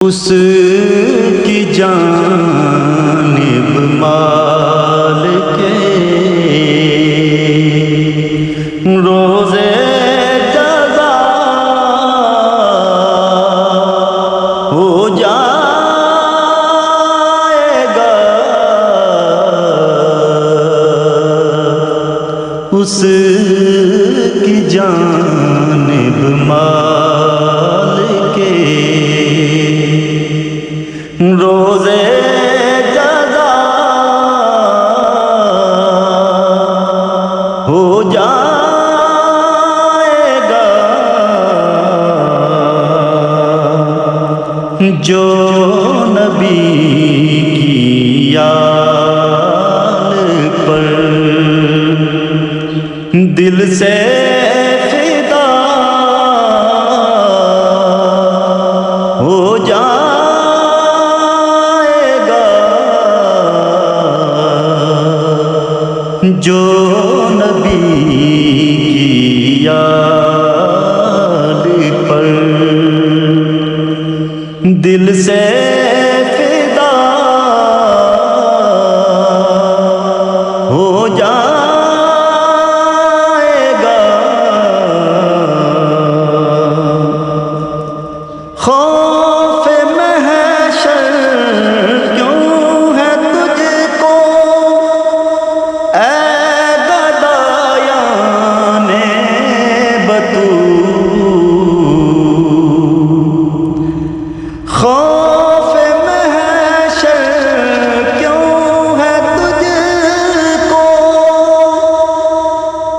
اس کی جانب مال کے روزے جزا ہو جائے گا، اس کی جانب مال کے روزے جزا ہو جائے گا، جو نبی کی یاد پر دل سے فدا ہو جائے گا، جو نبی کی یاد پر دل سے فدا ہو جائے گا، خوف محشر کیوں ہے تجھ کو اے گدایان بطول، خوف محشر کیوں ہے تجھ کو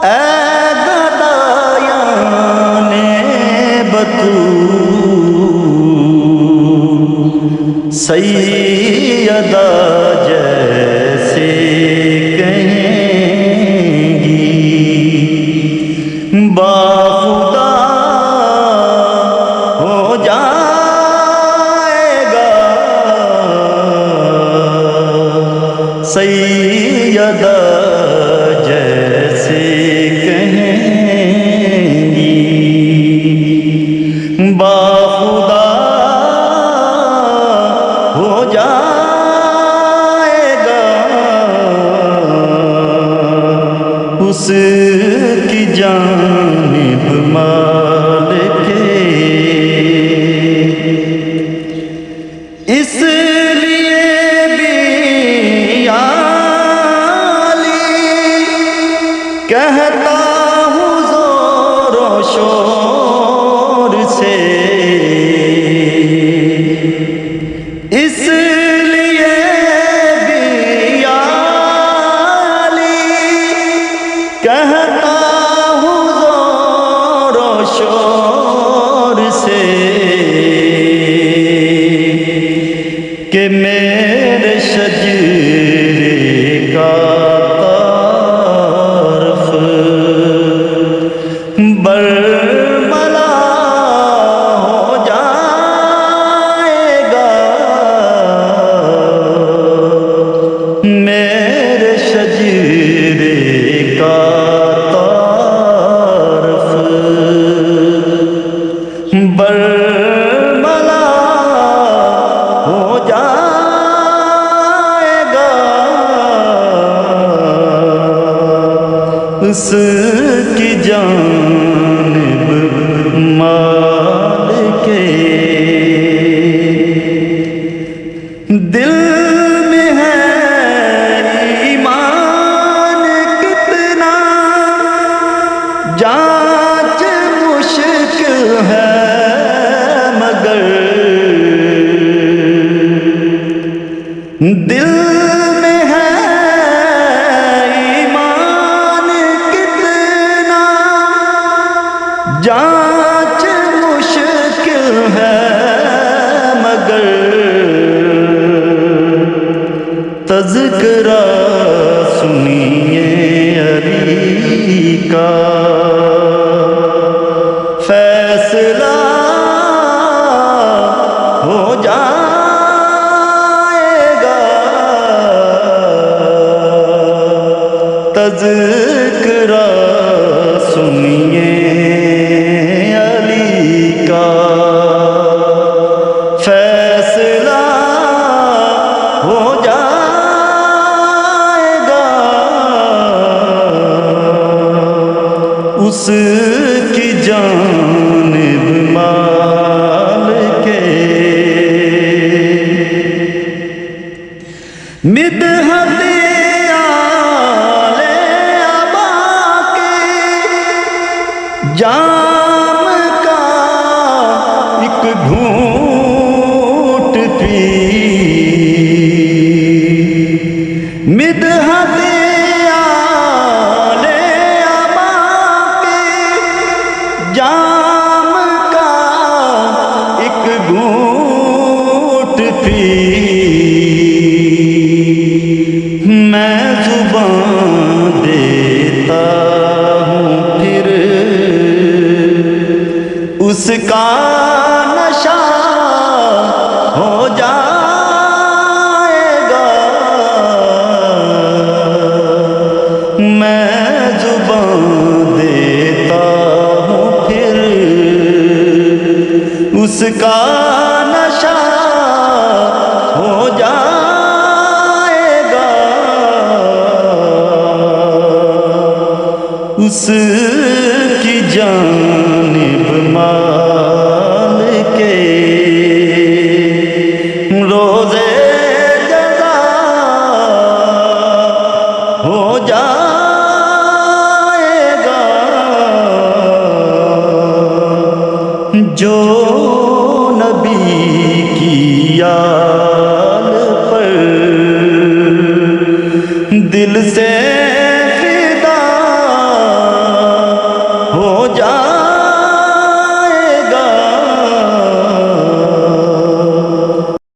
اے گدایان بطول، سیدہ جیسے کہیں گی باخدا ہو جائے گا، سیدہ جیسے کہیں گی باخدا ہو جائے گا، اس کی جانب مال کے، اس لیے بھی عالی کہتا ہوں زور و شور سے، اس لیے بھی عالی کہتا ہوں زور و شور سے کہ میرے شجرے کا طرف برملا ہو جائے گا، میرے شجرے کا طرف برملا ہو جائے گا، اس کی جانب مال کے، دل میں ہے ایمان کتنا جانچ مشکل ہے، مگر دل میں ہے ایمان کتنا جانچ مشکل ہے، مگر تذکرہ سنیے علی کا، فیصلہ ہو جائے گا، تذکرہ سنیے علی کا، فیصلہ فیصلہ ہو جائے گا اس کی جانب مال کے مدحت آل ابا کے جام کا ایک گھونٹ پی مدحت آل ابا کے جام کا ایک گھونٹ پی میں زبان دیتا ہوں پھر اس کا نشہ ہو جائے گا میں زبان دیتا ہوں پھر اس کا نشہ ہو جائے گا اس کی جانب مال کے روزے جزا ہو جائے گا جو نبی کی آل پر دل سے